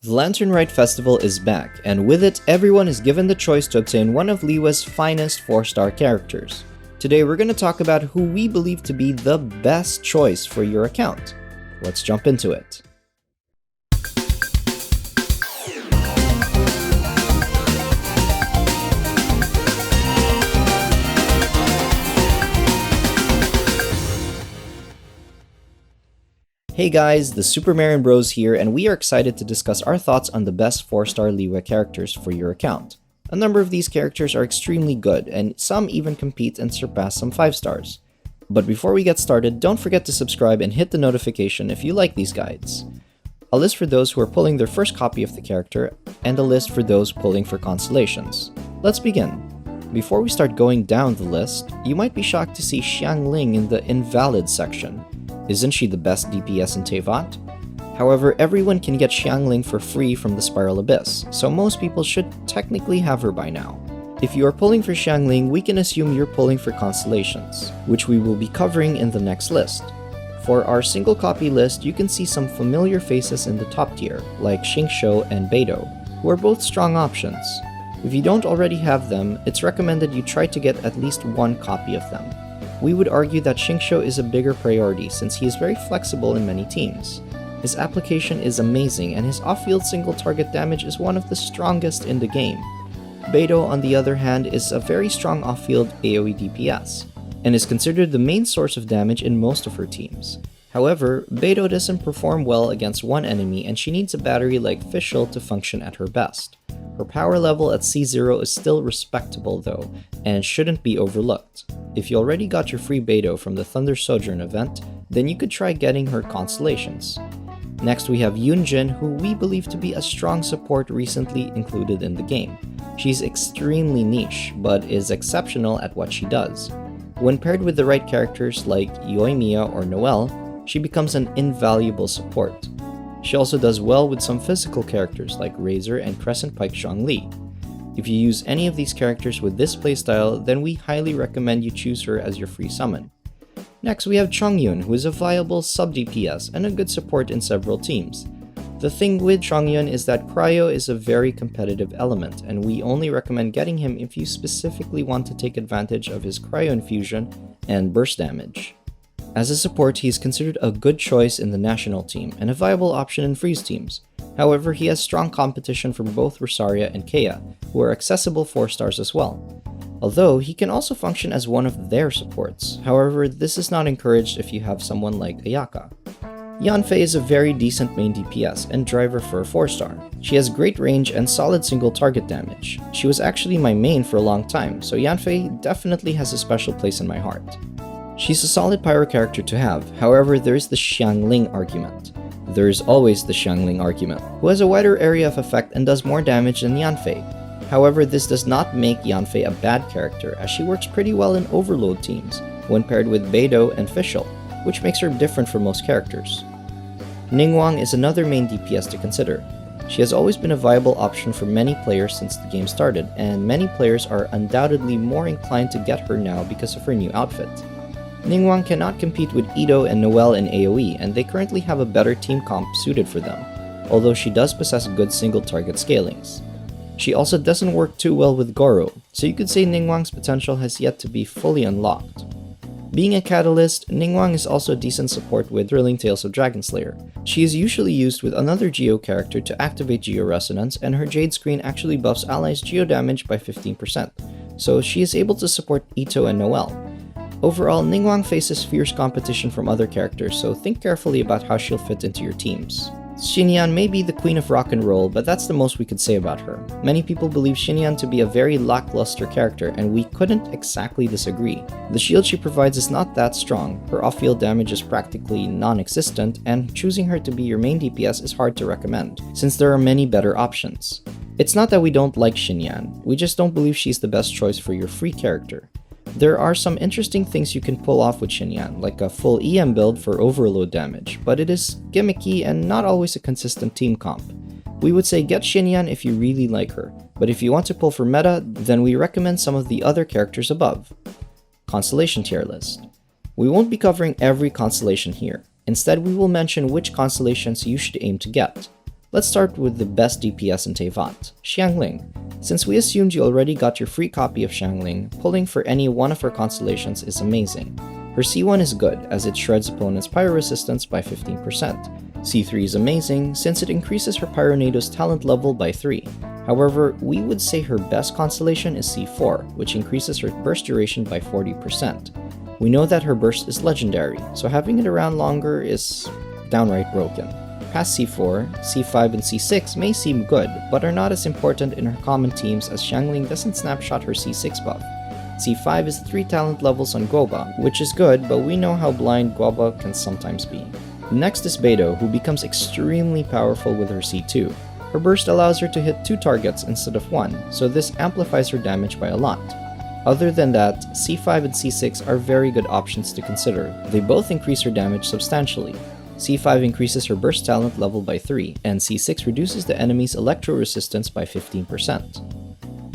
The Lantern Rite Festival is back, and with it, everyone is given the choice to obtain one of Liyue's finest 4-star characters. Today we're going to talk about who we believe to be the best choice for your account. Let's jump into it. Hey guys, the Super Marin Bros here, and we are excited to discuss our thoughts on the best 4-star Liyue characters for your account. A number of these characters are extremely good, and some even compete and surpass some 5 stars. But before we get started, don't forget to subscribe and hit the notification if you like these guides. A list for those who are pulling their first copy of the character, and a list for those pulling for constellations. Let's begin. Before we start going down the list, you might be shocked to see Xiangling in the invalid section. Isn't she the best DPS in Tevat? However, everyone can get Xiangling for free from the Spiral Abyss, so most people should technically have her by now. If you are pulling for Xiangling, we can assume you're pulling for constellations, which we will be covering in the next list. For our single copy list, you can see some familiar faces in the top tier, like Xingqiu and Beto, who are both strong options. If you don't already have them, it's recommended you try to get at least one copy of them. We would argue that Xingqiu is a bigger priority since he is very flexible in many teams. His application is amazing and his off-field single target damage is one of the strongest in the game. Beto, on the other hand, is a very strong off-field AoE DPS, and is considered the main source of damage in most of her teams. However, Beto doesn't perform well against one enemy and she needs a battery like Fischl to function at her best. Her power level at C0 is still respectable though, and shouldn't be overlooked. If you already got your free Beto from the Thunder Sojourn event, then you could try getting her constellations. Next we have Yoon Jin, who we believe to be a strong support recently included in the game. She's extremely niche, but is exceptional at what she does. When paired with the right characters like Yoimiya or Noelle, she becomes an invaluable support. She also does well with some physical characters like Razor and Crescent Pike Zhongli. If you use any of these characters with this playstyle, then we highly recommend you choose her as your free summon. Next we have Chongyun, who is a viable sub-DPS and a good support in several teams. The thing with Chongyun is that Cryo is a very competitive element, and we only recommend getting him if you specifically want to take advantage of his Cryo infusion and burst damage. As a support, he is considered a good choice in the national team and a viable option in freeze teams. However, he has strong competition from both Rosaria and Kea, who are accessible 4 stars as well. Although, he can also function as one of their supports. However, this is not encouraged if you have someone like Ayaka. Yanfei is a very decent main DPS and driver for a 4-star. She has great range and solid single target damage. She was actually my main for a long time, so Yanfei definitely has a special place in my heart. She's a solid pyro character to have, however there is the Xiangling argument. There is always the Xiangling argument, who has a wider area of effect and does more damage than Yanfei. However, this does not make Yanfei a bad character, as she works pretty well in overload teams, when paired with Beto and Fischl, which makes her different from most characters. Ninhuang is another main DPS to consider. She has always been a viable option for many players since the game started, and many players are undoubtedly more inclined to get her now because of her new outfit. Ninhuang cannot compete with Ito and Noelle in AoE, and they currently have a better team comp suited for them, although she does possess good single target scalings. She also doesn't work too well with Goro, so you could say Ninhuang's potential has yet to be fully unlocked. Being a catalyst, Ninhuang is also a decent support with Thrilling Tales of Dragonslayer. She is usually used with another Geo character to activate Geo Resonance, and her Jade Screen actually buffs allies' Geo damage by 15%, so she is able to support Ito and Noelle. Overall, Ninhuang faces fierce competition from other characters, so think carefully about how she'll fit into your teams. Shinyan may be the queen of rock and roll, but that's the most we could say about her. Many people believe Shinyan to be a very lackluster character, and we couldn't exactly disagree. The shield she provides is not that strong, her off-field damage is practically non-existent, and choosing her to be your main DPS is hard to recommend, since there are many better options. It's not that we don't like Shinyan, we just don't believe she's the best choice for your free character. There are some interesting things you can pull off with Shinyan, like a full EM build for overload damage, but it is gimmicky and not always a consistent team comp. We would say get Shinyan if you really like her, but if you want to pull for meta, then we recommend some of the other characters above. Constellation tier list. We won't be covering every constellation here. Instead, we will mention which constellations you should aim to get. Let's start with the best DPS in Teyvat, Xiangling. Since we assumed you already got your free copy of Xiangling, pulling for any one of her constellations is amazing. Her C1 is good, as it shreds opponents' pyro resistance by 15%. C3 is amazing, since it increases her Pyronado's talent level by 3. However, we would say her best constellation is C4, which increases her burst duration by 40%. We know that her burst is legendary, so having it around longer is downright broken. Past C4, C5 and C6 may seem good, but are not as important in her common teams as Xiangling doesn't snapshot her C6 buff. C5 is 3 talent levels on Guoba, which is good, but we know how blind Guoba can sometimes be. Next is Beto, who becomes extremely powerful with her C2. Her burst allows her to hit 2 targets instead of 1, so this amplifies her damage by a lot. Other than that, C5 and C6 are very good options to consider. They both increase her damage substantially. C5 increases her burst talent level by 3, and C6 reduces the enemy's electro resistance by 15%.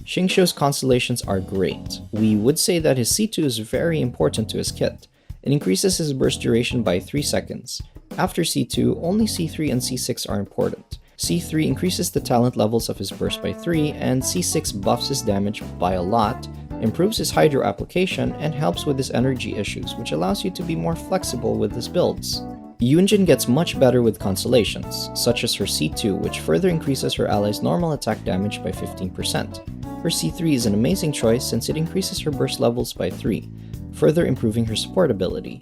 Xingqiu's constellations are great. We would say that his C2 is very important to his kit. It increases his burst duration by 3 seconds. After C2, only C3 and C6 are important. C3 increases the talent levels of his burst by 3, and C6 buffs his damage by a lot, improves his hydro application, and helps with his energy issues, which allows you to be more flexible with his builds. Yoon Jin gets much better with constellations, such as her C2, which further increases her ally's normal attack damage by 15%. Her C3 is an amazing choice since it increases her burst levels by 3, further improving her support ability.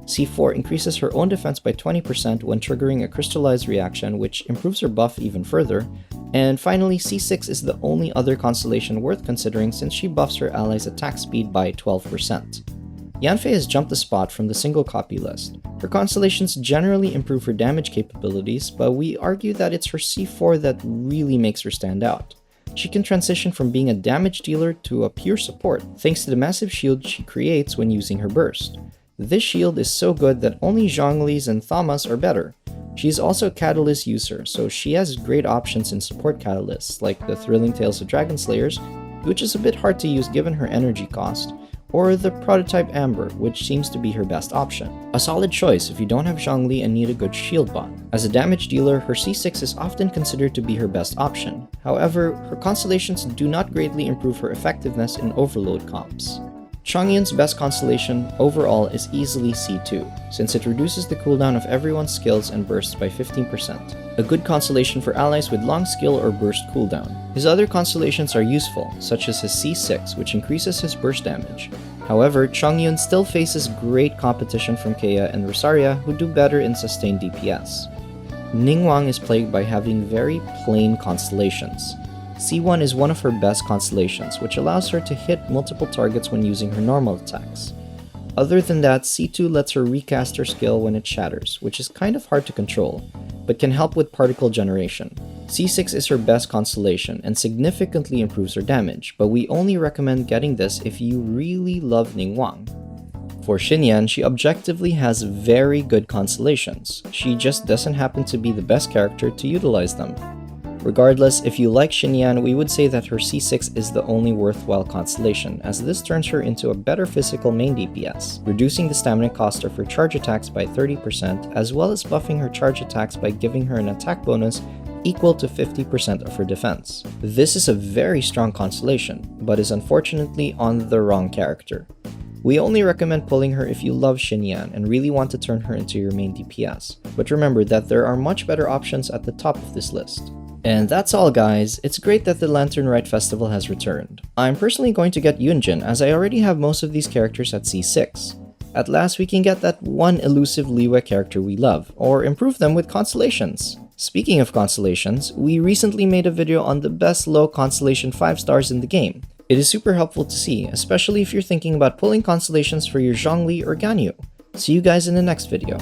C4 increases her own defense by 20% when triggering a crystallized reaction, which improves her buff even further. And finally, C6 is the only other constellation worth considering since she buffs her ally's attack speed by 12%. Yanfei has jumped a spot from the single copy list. Her constellations generally improve her damage capabilities, but we argue that it's her C4 that really makes her stand out. She can transition from being a damage dealer to a pure support, thanks to the massive shield she creates when using her burst. This shield is so good that only Zhongli's and Thama's are better. She is also a catalyst user, so she has great options in support catalysts, like the Thrilling Tales of Dragon Slayers, which is a bit hard to use given her energy cost, or the Prototype Amber, which seems to be her best option. A solid choice if you don't have Zhongli and need a good shield bot. As a damage dealer, her C6 is often considered to be her best option. However, her constellations do not greatly improve her effectiveness in overload comps. Chongyun's best constellation overall is easily C2, since it reduces the cooldown of everyone's skills and bursts by 15%. A good constellation for allies with long skill or burst cooldown. His other constellations are useful, such as his C6, which increases his burst damage. However, Chongyun still faces great competition from Kea and Rosaria, who do better in sustained DPS. Ninhuang is plagued by having very plain constellations. C1 is one of her best constellations, which allows her to hit multiple targets when using her normal attacks. Other than that, C2 lets her recast her skill when it shatters, which is kind of hard to control, but can help with particle generation. C6 is her best constellation and significantly improves her damage, but we only recommend getting this if you really love Ninhuang. For Shinyan, she objectively has very good constellations. She just doesn't happen to be the best character to utilize them. Regardless, if you like Shinyan, we would say that her C6 is the only worthwhile constellation, as this turns her into a better physical main DPS, reducing the stamina cost of her charge attacks by 30%, as well as buffing her charge attacks by giving her an attack bonus equal to 50% of her defense. This is a very strong constellation, but is unfortunately on the wrong character. We only recommend pulling her if you love Shinyan and really want to turn her into your main DPS, but remember that there are much better options at the top of this list. And that's all, guys. It's great that the Lantern Rite Festival has returned. I'm personally going to get Yoon Jin, as I already have most of these characters at C6. At last, we can get that one elusive Liyue character we love, or improve them with constellations. Speaking of constellations, we recently made a video on the best low constellation 5 stars in the game. It is super helpful to see, especially if you're thinking about pulling constellations for your Zhongli or Ganyu. See you guys in the next video.